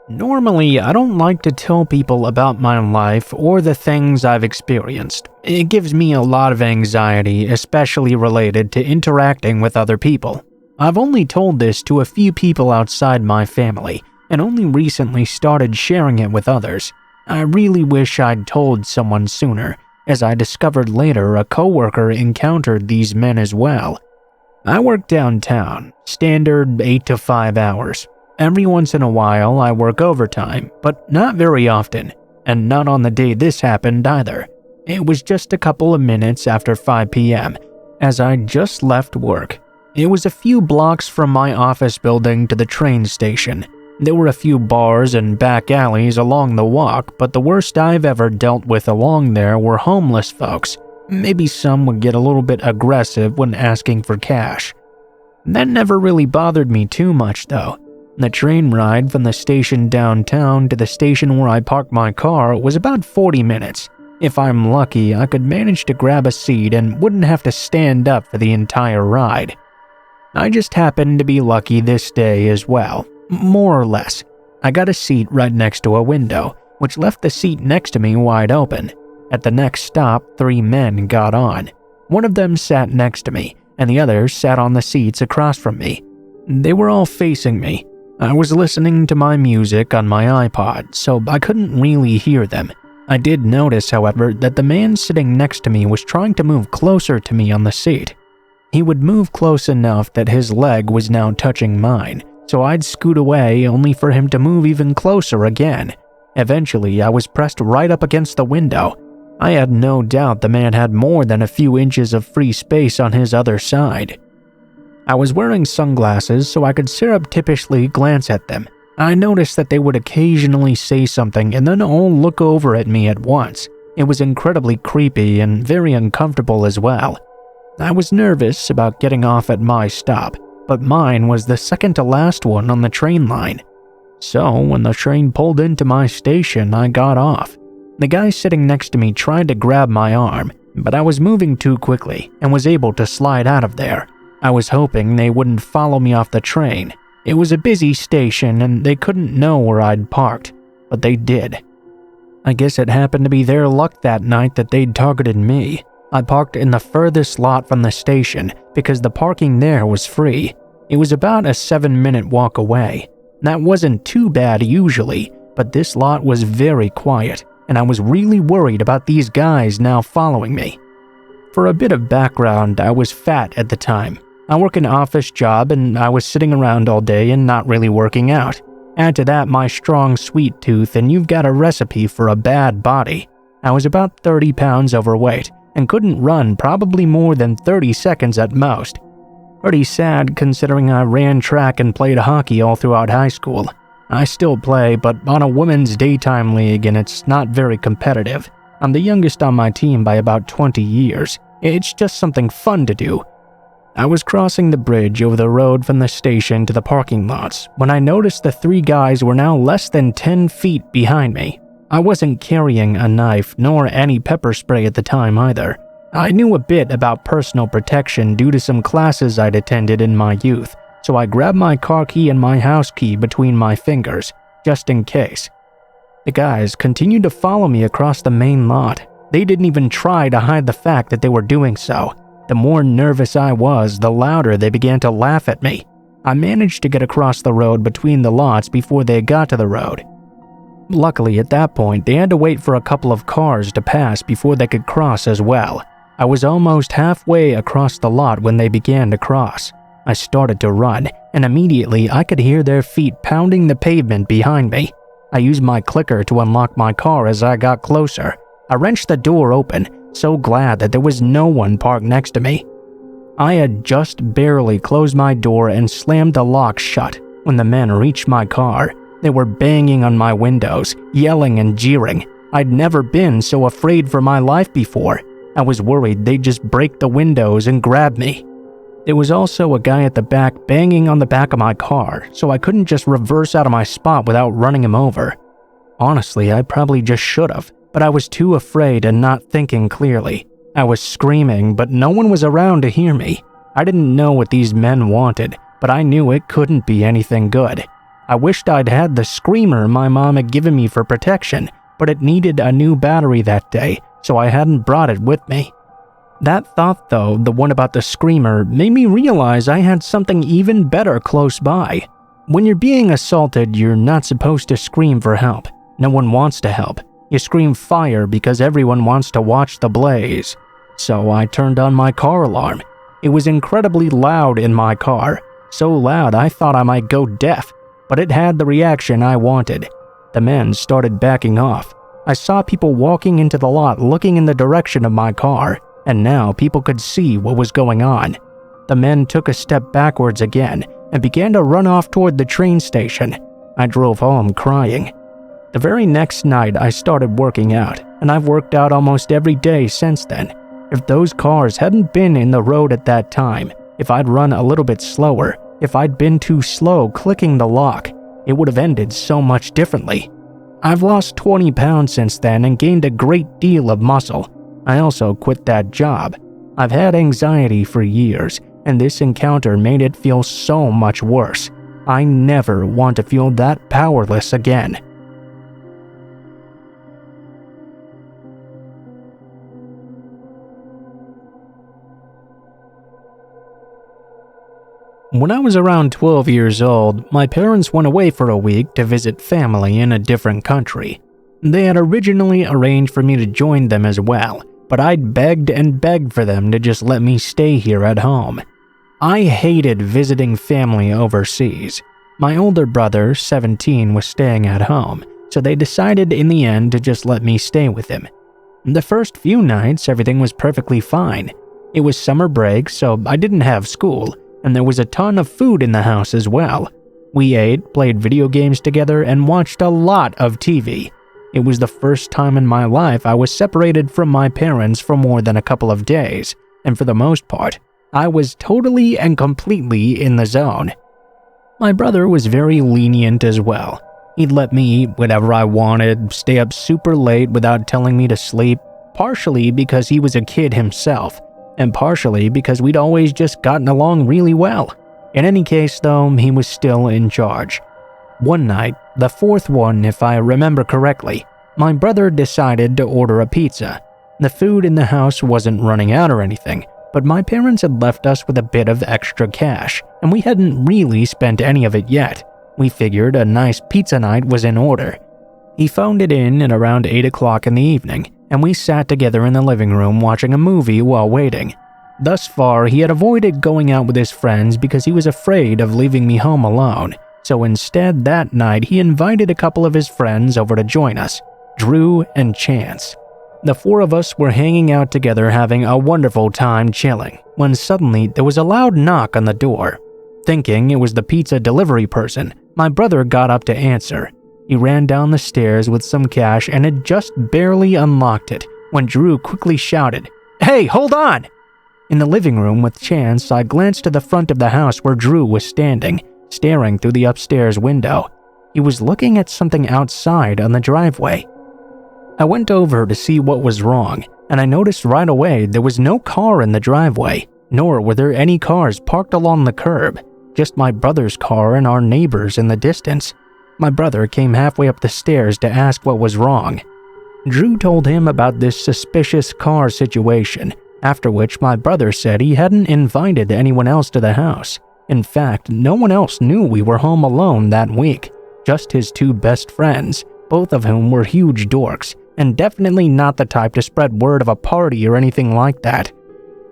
Normally, I don't like to tell people about my life or the things I've experienced. It gives me a lot of anxiety, especially related to interacting with other people. I've only told this to a few people outside my family, and only recently started sharing it with others. I really wish I'd told someone sooner, as I discovered later a coworker encountered these men as well. I work downtown, standard 8 to 5 hours. Every once in a while I work overtime, but not very often, and not on the day this happened either. It was just a couple of minutes after 5 p.m., as I just left work. It was a few blocks from my office building to the train station. There were a few bars and back alleys along the walk, but the worst I've ever dealt with along there were homeless folks. Maybe some would get a little bit aggressive when asking for cash. That never really bothered me too much though. The train ride from the station downtown to the station where I parked my car was about 40 minutes. If I'm lucky, I could manage to grab a seat and wouldn't have to stand up for the entire ride. I just happened to be lucky this day as well, more or less. I got a seat right next to a window, which left the seat next to me wide open. At the next stop, 3 men got on. One of them sat next to me, and the other sat on the seats across from me. They were all facing me. I was listening to my music on my iPod, so I couldn't really hear them. I did notice, however, that the man sitting next to me was trying to move closer to me on the seat. He would move close enough that his leg was now touching mine, so I'd scoot away only for him to move even closer again. Eventually, I was pressed right up against the window. I had no doubt the man had more than a few inches of free space on his other side. I was wearing sunglasses, so I could surreptitiously glance at them. I noticed that they would occasionally say something and then all look over at me at once. It was incredibly creepy and very uncomfortable as well. I was nervous about getting off at my stop, but mine was the second to last one on the train line. So when the train pulled into my station, I got off. The guy sitting next to me tried to grab my arm, but I was moving too quickly and was able to slide out of there. I was hoping they wouldn't follow me off the train. It was a busy station and they couldn't know where I'd parked, but they did. I guess it happened to be their luck that night that they'd targeted me. I parked in the furthest lot from the station because the parking there was free. It was about a 7-minute walk away. That wasn't too bad usually, but this lot was very quiet, and I was really worried about these guys now following me. For a bit of background, I was fat at the time. I work an office job and I was sitting around all day and not really working out. Add to that my strong sweet tooth and you've got a recipe for a bad body. I was about 30 pounds overweight and couldn't run probably more than 30 seconds at most. Pretty sad considering I ran track and played hockey all throughout high school. I still play, but on a women's daytime league and it's not very competitive. I'm the youngest on my team by about 20 years. It's just something fun to do. I was crossing the bridge over the road from the station to the parking lots when I noticed the 3 guys were now less than 10 feet behind me. I wasn't carrying a knife nor any pepper spray at the time either. I knew a bit about personal protection due to some classes I'd attended in my youth, so I grabbed my car key and my house key between my fingers, just in case. The guys continued to follow me across the main lot. They didn't even try to hide the fact that they were doing so. The more nervous I was, the louder they began to laugh at me. I managed to get across the road between the lots before they got to the road. Luckily, at that point, they had to wait for a couple of cars to pass before they could cross as well. I was almost halfway across the lot when they began to cross. I started to run, and immediately I could hear their feet pounding the pavement behind me. I used my clicker to unlock my car as I got closer. I wrenched the door open, so glad that there was no one parked next to me. I had just barely closed my door and slammed the lock shut when the men reached my car. They were banging on my windows, yelling and jeering. I'd never been so afraid for my life before. I was worried they'd just break the windows and grab me. There was also a guy at the back banging on the back of my car, so I couldn't just reverse out of my spot without running him over. Honestly, I probably just should have, but I was too afraid and not thinking clearly. I was screaming, but no one was around to hear me. I didn't know what these men wanted, but I knew it couldn't be anything good. I wished I'd had the screamer my mom had given me for protection, but it needed a new battery that day, so I hadn't brought it with me. That thought though, the one about the screamer, made me realize I had something even better close by. When you're being assaulted, you're not supposed to scream for help. No one wants to help. You scream fire because everyone wants to watch the blaze. So I turned on my car alarm. It was incredibly loud in my car, so loud I thought I might go deaf, but it had the reaction I wanted. The men started backing off. I saw people walking into the lot looking in the direction of my car, and now people could see what was going on. The men took a step backwards again and began to run off toward the train station. I drove home crying. The very next night I started working out, and I've worked out almost every day since then. If those cars hadn't been in the road at that time, if I'd run a little bit slower, if I'd been too slow clicking the lock, it would have ended so much differently. I've lost 20 pounds since then and gained a great deal of muscle. I also quit that job. I've had anxiety for years, and this encounter made it feel so much worse. I never want to feel that powerless again. When I was around 12 years old, my parents went away for a week to visit family in a different country. They had originally arranged for me to join them as well, but I'd begged and begged for them to just let me stay here at home. I hated visiting family overseas. My older brother, 17, was staying at home, so they decided in the end to just let me stay with him. The first few nights, everything was perfectly fine. It was summer break, so I didn't have school, and there was a ton of food in the house as well. We ate, played video games together, and watched a lot of TV. It was the first time in my life I was separated from my parents for more than a couple of days, and for the most part, I was totally and completely in the zone. My brother was very lenient as well. He'd let me eat whatever I wanted, stay up super late without telling me to sleep, partially because he was a kid himself, and partially because we'd always just gotten along really well. In any case though, he was still in charge. One night, the fourth one if I remember correctly, my brother decided to order a pizza. The food in the house wasn't running out or anything, but my parents had left us with a bit of extra cash, and we hadn't really spent any of it yet. We figured a nice pizza night was in order. He phoned it in at around 8 o'clock in the evening, and we sat together in the living room watching a movie while waiting. Thus far, he had avoided going out with his friends because he was afraid of leaving me home alone, so instead that night he invited a couple of his friends over to join us, Drew and Chance. The four of us were hanging out together having a wonderful time chilling, when suddenly there was a loud knock on the door. Thinking it was the pizza delivery person, my brother got up to answer. He ran down the stairs with some cash and had just barely unlocked it when Drew quickly shouted, "Hey, hold on!" In the living room with Chance, I glanced to the front of the house where Drew was standing, staring through the upstairs window. He was looking at something outside on the driveway. I went over to see what was wrong, and I noticed right away there was no car in the driveway, nor were there any cars parked along the curb, just my brother's car and our neighbors in the distance. My brother came halfway up the stairs to ask what was wrong. Drew told him about this suspicious car situation, after which my brother said he hadn't invited anyone else to the house. In fact, no one else knew we were home alone that week, just his two best friends, both of whom were huge dorks, and definitely not the type to spread word of a party or anything like that.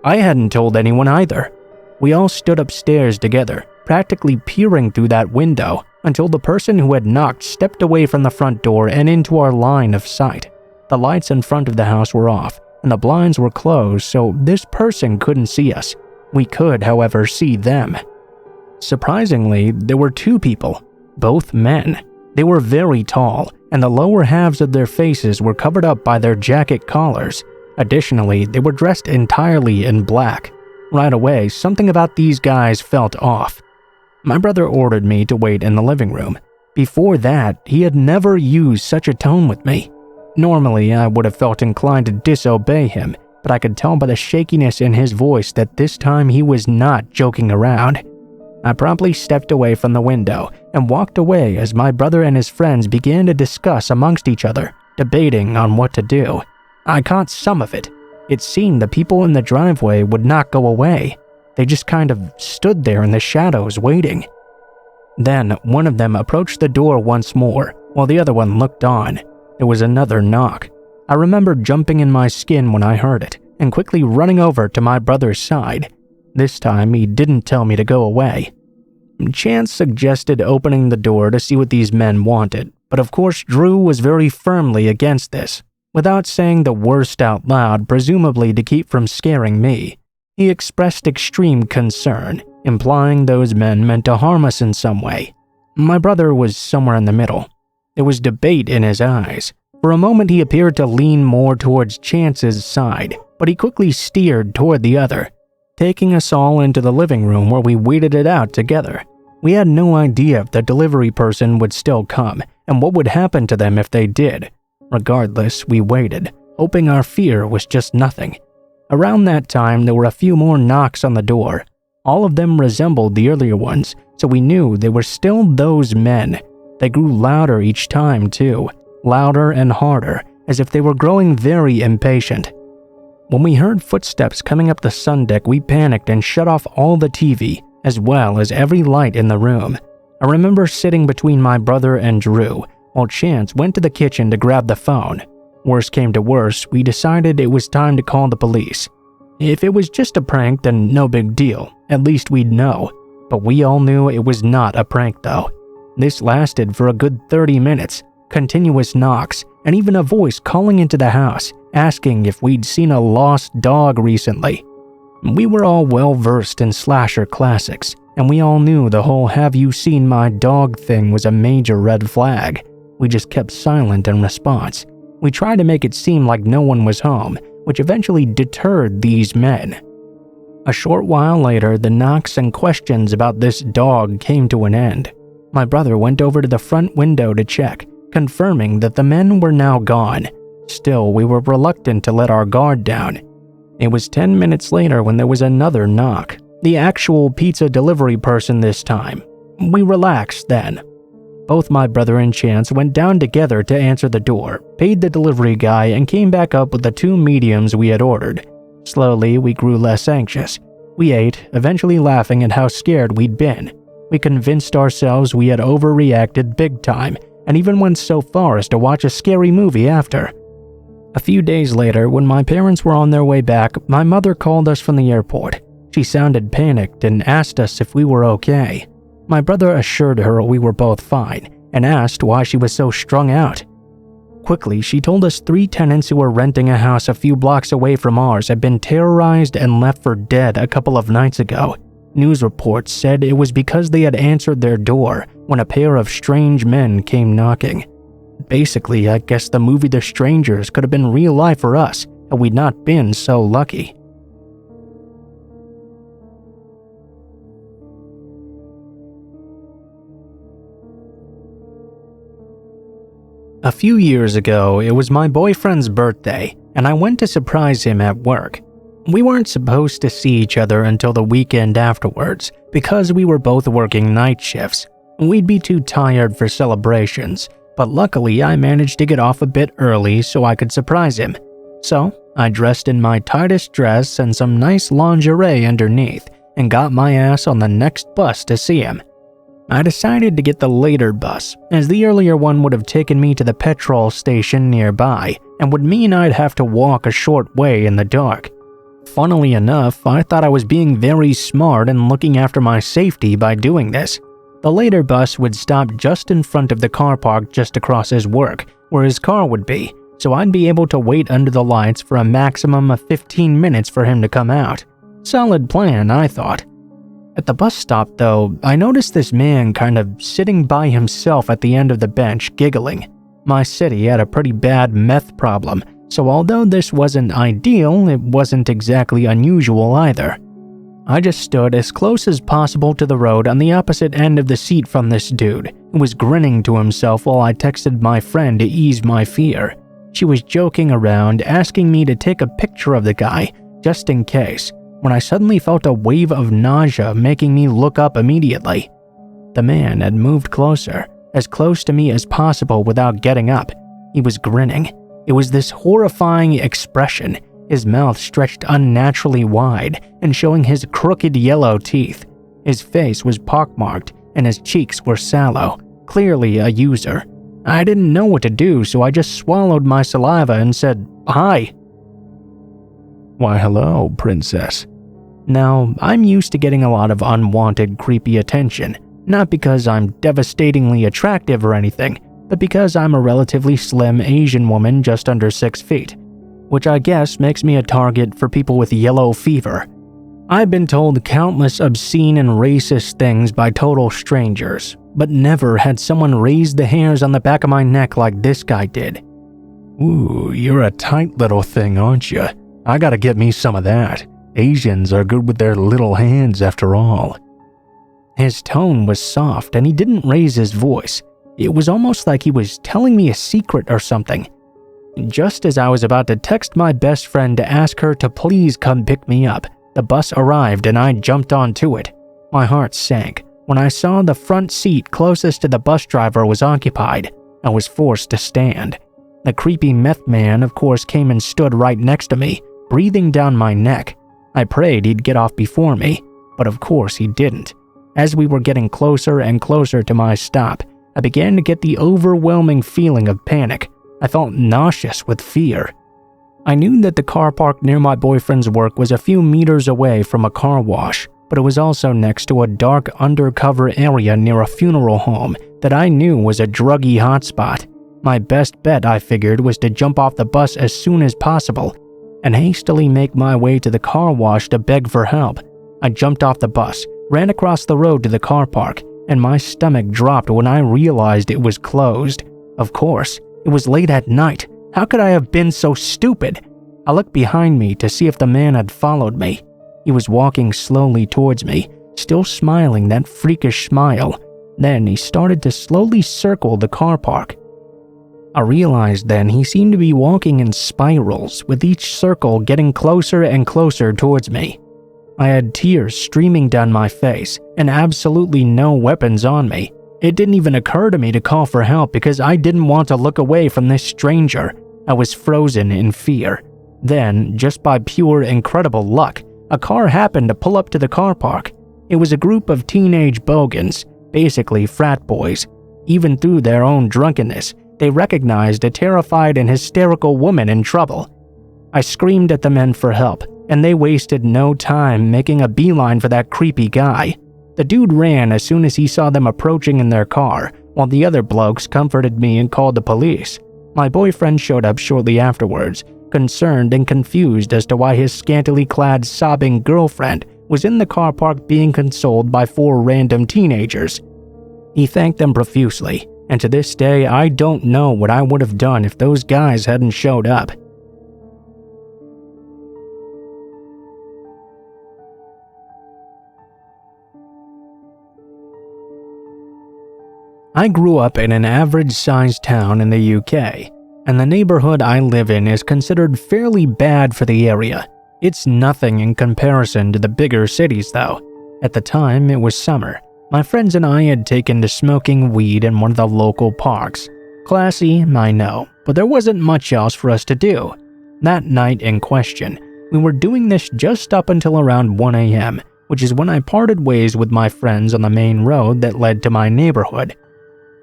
I hadn't told anyone either. We all stood upstairs together, practically peering through that window, until the person who had knocked stepped away from the front door and into our line of sight. The lights in front of the house were off, and the blinds were closed, so this person couldn't see us. We could, however, see them. Surprisingly, there were two people, both men. They were very tall, and the lower halves of their faces were covered up by their jacket collars. Additionally, they were dressed entirely in black. Right away, something about these guys felt off. My brother ordered me to wait in the living room. Before that, he had never used such a tone with me. Normally, I would have felt inclined to disobey him, but I could tell by the shakiness in his voice that this time he was not joking around. I promptly stepped away from the window and walked away as my brother and his friends began to discuss amongst each other, debating on what to do. I caught some of it. It seemed the people in the driveway would not go away. They just kind of stood there in the shadows waiting. Then one of them approached the door once more, while the other one looked on. There was another knock. I remember jumping in my skin when I heard it, and quickly running over to my brother's side. This time he didn't tell me to go away. Chance suggested opening the door to see what these men wanted, but of course Drew was very firmly against this, without saying the worst out loud, presumably to keep from scaring me. He expressed extreme concern, implying those men meant to harm us in some way. My brother was somewhere in the middle. There was debate in his eyes. For a moment he appeared to lean more towards Chance's side, but he quickly steered toward the other, taking us all into the living room where we waited it out together. We had no idea if the delivery person would still come, and what would happen to them if they did. Regardless, we waited, hoping our fear was just nothing. Around that time, there were a few more knocks on the door. All of them resembled the earlier ones, so we knew they were still those men. They grew louder each time, too, louder and harder, as if they were growing very impatient. When we heard footsteps coming up the sun deck, we panicked and shut off all the TV, as well as every light in the room. I remember sitting between my brother and Drew, while Chance went to the kitchen to grab the phone. Worst came to worst, we decided it was time to call the police. If it was just a prank, then no big deal, at least we'd know. But we all knew it was not a prank though. This lasted for a good 30 minutes, continuous knocks, and even a voice calling into the house, asking if we'd seen a lost dog recently. We were all well versed in slasher classics, and we all knew the whole "have you seen my dog" thing was a major red flag. We just kept silent in response. We tried to make it seem like no one was home, which eventually deterred these men. A short while later, the knocks and questions about this dog came to an end. My brother went over to the front window to check, confirming that the men were now gone. Still, we were reluctant to let our guard down. It was 10 minutes later when there was another knock, the actual pizza delivery person this time. We relaxed then. Both my brother and Chance went down together to answer the door, paid the delivery guy, and came back up with the 2 mediums we had ordered. Slowly, we grew less anxious. We ate, eventually laughing at how scared we'd been. We convinced ourselves we had overreacted big time, and even went so far as to watch a scary movie after. A few days later, when my parents were on their way back, my mother called us from the airport. She sounded panicked and asked us if we were okay. My brother assured her we were both fine, and asked why she was so strung out. Quickly, she told us 3 tenants who were renting a house a few blocks away from ours had been terrorized and left for dead a couple of nights ago. News reports said it was because they had answered their door when a pair of strange men came knocking. Basically, I guess the movie The Strangers could have been real life for us, had we not been so lucky. A few years ago, it was my boyfriend's birthday, and I went to surprise him at work. We weren't supposed to see each other until the weekend afterwards, because we were both working night shifts. We'd be too tired for celebrations, but luckily I managed to get off a bit early so I could surprise him. So, I dressed in my tightest dress and some nice lingerie underneath, and got my ass on the next bus to see him. I decided to get the later bus, as the earlier one would have taken me to the petrol station nearby, and would mean I'd have to walk a short way in the dark. Funnily enough, I thought I was being very smart and looking after my safety by doing this. The later bus would stop just in front of the car park just across his work, where his car would be, so I'd be able to wait under the lights for a maximum of 15 minutes for him to come out. Solid plan, I thought. At the bus stop, though, I noticed this man kind of sitting by himself at the end of the bench, giggling. My city had a pretty bad meth problem, so although this wasn't ideal, it wasn't exactly unusual either. I just stood as close as possible to the road on the opposite end of the seat from this dude, who was grinning to himself while I texted my friend to ease my fear. She was joking around, asking me to take a picture of the guy, just in case, when I suddenly felt a wave of nausea making me look up immediately. The man had moved closer, as close to me as possible without getting up. He was grinning. It was this horrifying expression, his mouth stretched unnaturally wide and showing his crooked yellow teeth. His face was pockmarked and his cheeks were sallow, clearly a user. I didn't know what to do, so I just swallowed my saliva and said, "Hi." "Why, hello, princess." Now, I'm used to getting a lot of unwanted, creepy attention, not because I'm devastatingly attractive or anything, but because I'm a relatively slim Asian woman just under 6 feet, which I guess makes me a target for people with yellow fever. I've been told countless obscene and racist things by total strangers, but never had someone raise the hairs on the back of my neck like this guy did. "Ooh, you're a tight little thing, aren't you? I gotta get me some of that. Asians are good with their little hands after all." His tone was soft and he didn't raise his voice. It was almost like he was telling me a secret or something. Just as I was about to text my best friend to ask her to please come pick me up, the bus arrived and I jumped onto it. My heart sank. When I saw the front seat closest to the bus driver was occupied, I was forced to stand. The creepy meth man, of course, came and stood right next to me, breathing down my neck. I prayed he'd get off before me, but of course he didn't. As we were getting closer and closer to my stop, I began to get the overwhelming feeling of panic. I felt nauseous with fear. I knew that the car park near my boyfriend's work was a few meters away from a car wash, but it was also next to a dark undercover area near a funeral home that I knew was a druggy hotspot. My best bet, I figured, was to jump off the bus as soon as possible and hastily make my way to the car wash to beg for help. I jumped off the bus, ran across the road to the car park, and my stomach dropped when I realized it was closed. Of course, it was late at night. How could I have been so stupid? I looked behind me to see if the man had followed me. He was walking slowly towards me, still smiling that freakish smile. Then he started to slowly circle the car park. I realized then he seemed to be walking in spirals, with each circle getting closer and closer towards me. I had tears streaming down my face and absolutely no weapons on me. It didn't even occur to me to call for help because I didn't want to look away from this stranger. I was frozen in fear. Then, just by pure incredible luck, a car happened to pull up to the car park. It was a group of teenage bogans, basically frat boys. Even through their own drunkenness, they recognized a terrified and hysterical woman in trouble. I screamed at the men for help, and they wasted no time making a beeline for that creepy guy. The dude ran as soon as he saw them approaching in their car, while the other blokes comforted me and called the police. My boyfriend showed up shortly afterwards, concerned and confused as to why his scantily clad, sobbing girlfriend was in the car park being consoled by 4 random teenagers. He thanked them profusely, and to this day I don't know what I would have done if those guys hadn't showed up. I grew up in an average-sized town in the UK, and the neighborhood I live in is considered fairly bad for the area. It's nothing in comparison to the bigger cities though. At the time, it was summer. My friends and I had taken to smoking weed in one of the local parks. Classy, I know, but there wasn't much else for us to do. That night in question, we were doing this just up until around 1 a.m., which is when I parted ways with my friends on the main road that led to my neighborhood.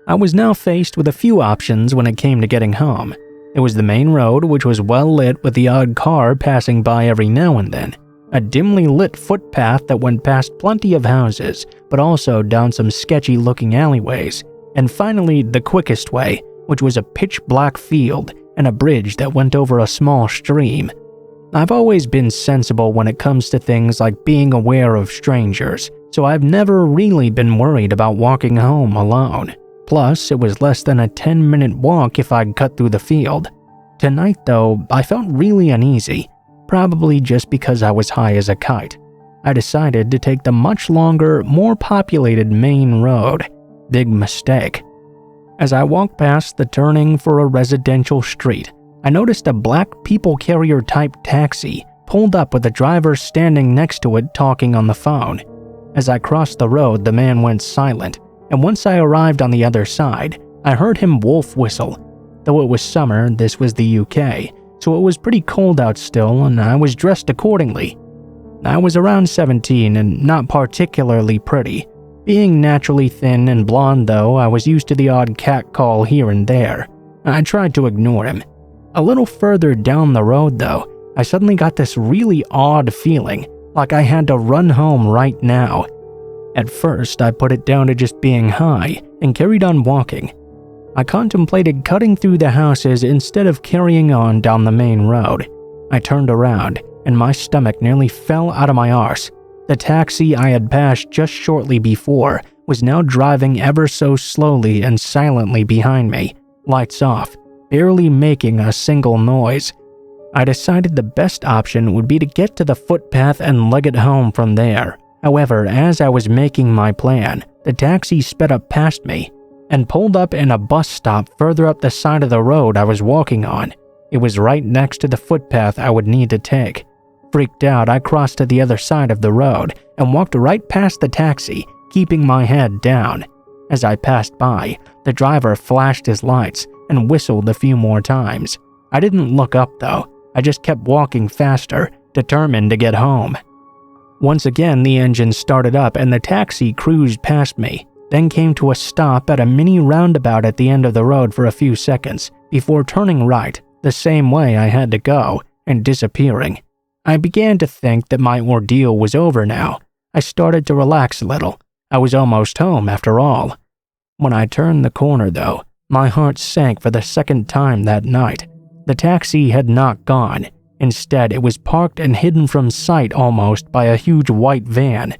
I was now faced with a few options when it came to getting home. There was the main road, which was well lit with the odd car passing by every now and then, a dimly lit footpath that went past plenty of houses, but also down some sketchy looking alleyways, and finally the quickest way, which was a pitch black field and a bridge that went over a small stream. I've always been sensible when it comes to things like being aware of strangers, so I've never really been worried about walking home alone. Plus, it was less than a 10-minute walk if I'd cut through the field. Tonight, though, I felt really uneasy, probably just because I was high as a kite. I decided to take the much longer, more populated main road. Big mistake. As I walked past the turning for a residential street, I noticed a black people carrier type taxi pulled up with the driver standing next to it talking on the phone. As I crossed the road, the man went silent, and once I arrived on the other side, I heard him wolf whistle. Though it was summer, this was the UK, so it was pretty cold out still, and I was dressed accordingly. I was around 17 and not particularly pretty. Being naturally thin and blonde though, I was used to the odd catcall here and there. I tried to ignore him. A little further down the road though, I suddenly got this really odd feeling, like I had to run home right now. At first, I put it down to just being high and carried on walking. I contemplated cutting through the houses instead of carrying on down the main road. I turned around, and my stomach nearly fell out of my arse. The taxi I had passed just shortly before was now driving ever so slowly and silently behind me, lights off, barely making a single noise. I decided the best option would be to get to the footpath and leg it home from there. However, as I was making my plan, the taxi sped up past me and pulled up in a bus stop further up the side of the road I was walking on. It was right next to the footpath I would need to take. Freaked out, I crossed to the other side of the road and walked right past the taxi, keeping my head down. As I passed by, the driver flashed his lights and whistled a few more times. I didn't look up though. I just kept walking faster, determined to get home. Once again, the engine started up and the taxi cruised past me, then came to a stop at a mini roundabout at the end of the road for a few seconds before turning right, the same way I had to go, and disappearing. I began to think that my ordeal was over now. I started to relax a little. I was almost home after all. When I turned the corner though, my heart sank for the second time that night. The taxi had not gone. Instead, it was parked and hidden from sight almost by a huge white van.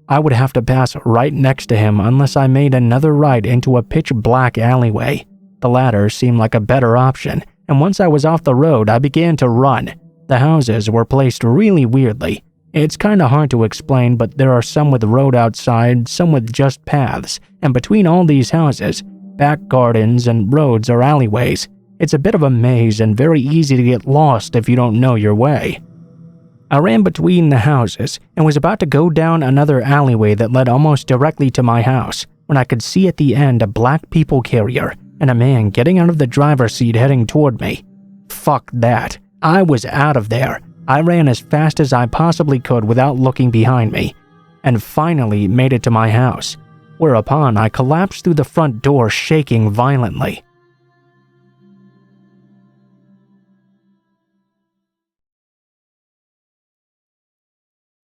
I would have to pass right next to him unless I made another right into a pitch-black alleyway. The latter seemed like a better option, and once I was off the road, I began to run. The houses were placed really weirdly. It's kinda hard to explain, but there are some with road outside, some with just paths, and between all these houses, back gardens and roads or alleyways. It's a bit of a maze and very easy to get lost if you don't know your way. I ran between the houses and was about to go down another alleyway that led almost directly to my house when I could see at the end a black people carrier and a man getting out of the driver's seat heading toward me. Fuck that. I was out of there. I ran as fast as I possibly could without looking behind me, and finally made it to my house, whereupon I collapsed through the front door shaking violently.